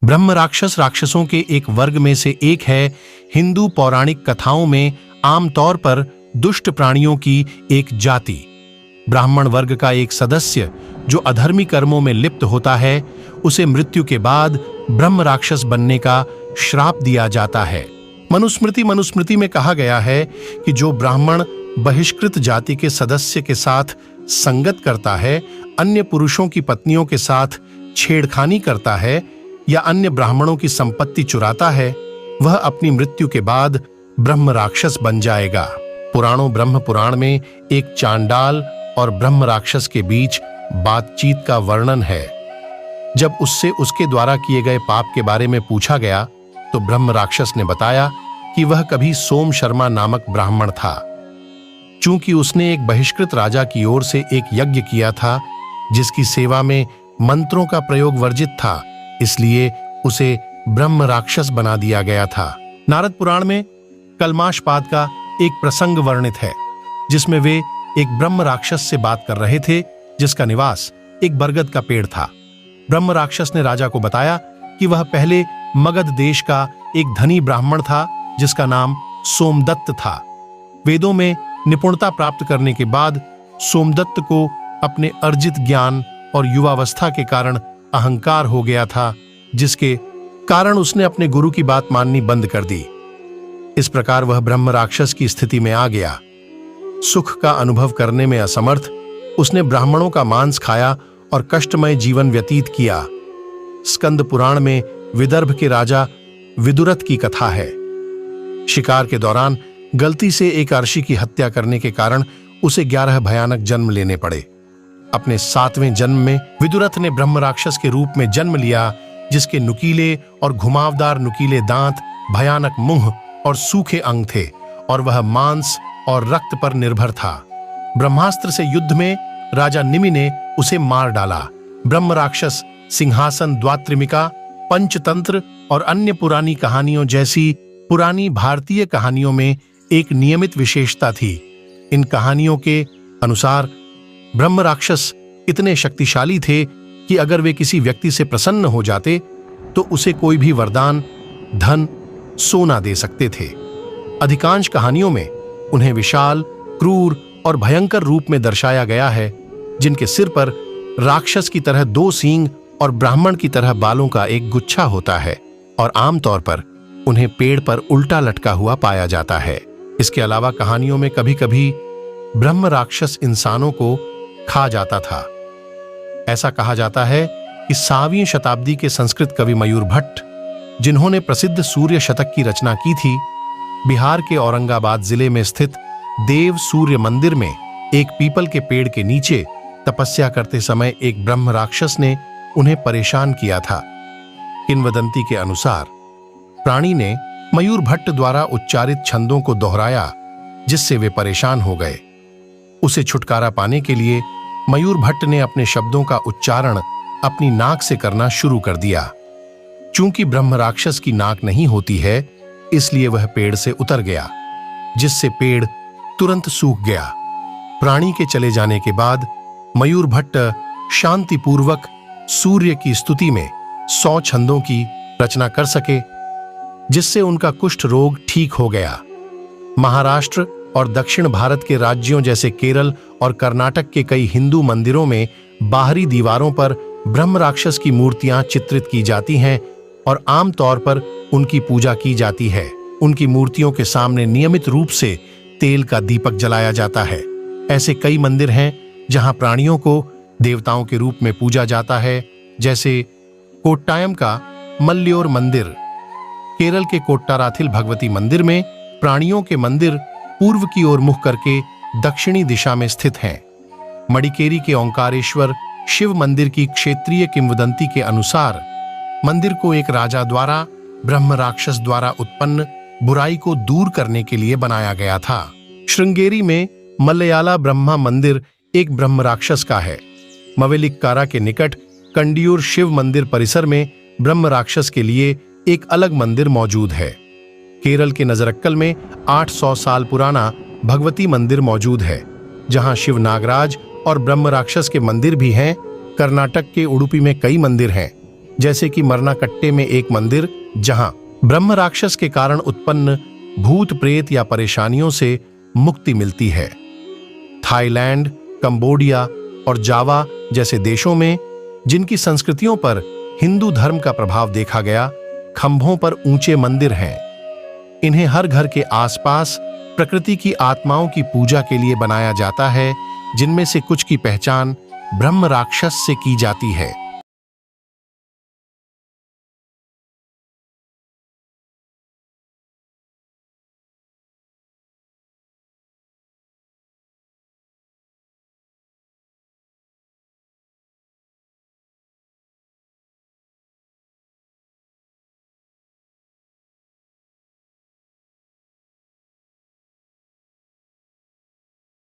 ब्रह्म राक्षस राक्षसों के एक वर्ग में से एक है। हिंदू पौराणिक कथाओं में आमतौर पर दुष्ट प्राणियों की एक जाति, ब्राह्मण वर्ग का एक सदस्य जो अधर्मी कर्मों में लिप्त होता है, उसे मृत्यु के बाद ब्रह्म राक्षस बनने का श्राप दिया जाता है। मनुस्मृति में कहा गया है कि जो ब्राह्मण बहिष्कृत जाति के सदस्य के साथ संगत करता है, अन्य पुरुषों की पत्नियों के साथ छेड़खानी करता है या अन्य ब्राह्मणों की संपत्ति चुराता है, वह अपनी मृत्यु के बाद ब्रह्म राक्षस बन जाएगा। पुराणों ब्रह्म पुराण में एक चांडाल और ब्रह्म राक्षस के बीच बातचीत का वर्णन है। जब उससे उसके द्वारा किए गए पाप के बारे में पूछा गया तो ब्रह्म राक्षस ने बताया कि वह कभी सोम शर्मा नामक ब्राह्मण था। चूंकि उसने एक बहिष्कृत राजा की ओर से एक यज्ञ किया था जिसकी सेवा में मंत्रों का प्रयोग वर्जित था, इसलिए उसे ब्रह्म राक्षस बना दिया गया था। नारद पुराण में कल्माशपाद का एक प्रसंग वर्णित है जिसमें वे एक ब्रह्म राक्षस से बात कर रहे थे जिसका निवास एक बरगद का पेड़ था। ब्रह्म राक्षस ने राजा को बताया कि वह पहले मगध देश का एक धनी ब्राह्मण था जिसका नाम सोमदत्त था। वेदों में निपुणता प्राप्त करने के बाद सोमदत्त को अपने अर्जित ज्ञान और युवावस्था के कारण अहंकार हो गया था, जिसके कारण उसने अपने गुरु की बात माननी बंद कर दी। इस प्रकार वह ब्रह्म राक्षस की स्थिति में आ गया। सुख का अनुभव करने में असमर्थ उसने ब्राह्मणों का मांस खाया और कष्टमय जीवन व्यतीत किया। स्कंद पुराण में विदर्भ के राजा विदुरथ की कथा है। शिकार के दौरान गलती से एक अर्षि की हत्या करने के कारण उसे 11 भयानक जन्म लेने पड़े। अपने 7वें जन्म में विदुरथ ने ब्रह्म राक्षस के रूप में जन्म लिया, जिसके नुकीले और घुमावदार नुकीले दांत, भयानक मुंह और सूखे अंग थे और वह मांस और रक्त पर निर्भर था। ब्रह्मास्त्र से युद्ध में राजा निमि ने उसे मार डाला। ब्रह्म राक्षस सिंहासन, द्वात्रिमिका, पंचतंत्र और अन्य पुरानी कहानियों जैसी पुरानी भारतीय कहानियों में एक नियमित विशेषता थी। इन कहानियों के अनुसार ब्रह्म राक्षस इतने शक्तिशाली थे कि अगर वे किसी व्यक्ति से प्रसन्न हो जाते तो उसे कोई भी वरदान, धन, सोना दे सकते थे। अधिकांश कहानियों में उन्हें विशाल, क्रूर और भयंकर रूप में दर्शाया गया है, जिनके सिर पर राक्षस की तरह 2 सींग और ब्राह्मण की तरह बालों का एक गुच्छा होता है और आमतौर पर उन्हें पेड़ पर उल्टा लटका हुआ पाया जाता है। इसके अलावा कहानियों में कभी-कभी ब्रह्म राक्षस इंसानों को खा जाता था। ऐसा कहा जाता है कि 7वीं शताब्दी के संस्कृत कवि मयूर भट्ट, जिन्होंने प्रसिद्ध सूर्य शतक की रचना की थी, बिहार के औरंगाबाद जिले में स्थित देव सूर्य मंदिर में एक पीपल के पेड़ के नीचे तपस्या करते समय एक ब्रह्म राक्षस ने उन्हें परेशान किया था। किंवदंती के अनुसार प्राणी ने मयूर भट्ट द्वारा उच्चारित छंदों को दोहराया, जिससे वे परेशान हो गए। उसे छुटकारा पाने के लिए मयूर भट्ट ने अपने शब्दों का उच्चारण अपनी नाक से करना शुरू कर दिया। चूंकि ब्रह्म राक्षस की नाक नहीं होती है, इसलिए वह पेड़ से उतर गया, जिससे पेड़ तुरंत सूख गया। प्राणी के चले जाने के बाद मयूर भट्ट शांतिपूर्वक सूर्य की स्तुति में 100 छंदों की रचना कर सके, जिससे उनका कुष्ठ रोग ठीक हो गया। महाराष्ट्र और दक्षिण भारत के राज्यों जैसे केरल और कर्नाटक के कई हिंदू मंदिरों में बाहरी दीवारों पर ब्रह्म राक्षस की मूर्तियां चित्रित की जाती हैं और आमतौर पर उनकी पूजा की जाती है। उनकी मूर्तियों के सामने नियमित रूप से तेल का दीपक जलाया जाता है। ऐसे कई मंदिर हैं जहां प्राणियों को देवताओं के रूप में पूजा जाता है, जैसे कोट्टायम का मल्लियोर मंदिर। केरल के कोट्टाराथिल भगवती मंदिर में प्राणियों के मंदिर पूर्व की ओर मुख करके दक्षिणी दिशा में स्थित हैं। मडिकेरी के ओंकारेश्वर शिव मंदिर की क्षेत्रीय किंवदंती के अनुसार मंदिर को एक राजा द्वारा ब्रह्म राक्षस द्वारा उत्पन्न बुराई को दूर करने के लिए बनाया गया था। श्रृंगेरी में मलयाला ब्रह्मा मंदिर एक ब्रह्म राक्षस का है। मवेलिक्कारा के निकट कंडियूर शिव मंदिर परिसर में ब्रह्म राक्षस के लिए एक अलग मंदिर मौजूद है। केरल के नजरक्कल में 800 साल पुराना भगवती मंदिर मौजूद है, जहां शिव नागराज और ब्रह्म राक्षस के मंदिर भी हैं। कर्नाटक के उडुपी में कई मंदिर हैं। जैसे कि मरनाकट्टे में एक मंदिर जहां ब्रह्म राक्षस के कारण उत्पन्न भूत प्रेत या परेशानियों से मुक्ति मिलती है। थाईलैंड, कंबोडिया और जावा जैसे देशों में, जिनकी संस्कृतियों पर हिंदू धर्म का प्रभाव देखा गया, खंभों पर ऊंचे मंदिर हैं। इन्हें हर घर के आसपास प्रकृति की आत्माओं की पूजा के लिए बनाया जाता है, जिनमें से कुछ की पहचान ब्रह्म राक्षस से की जाती है।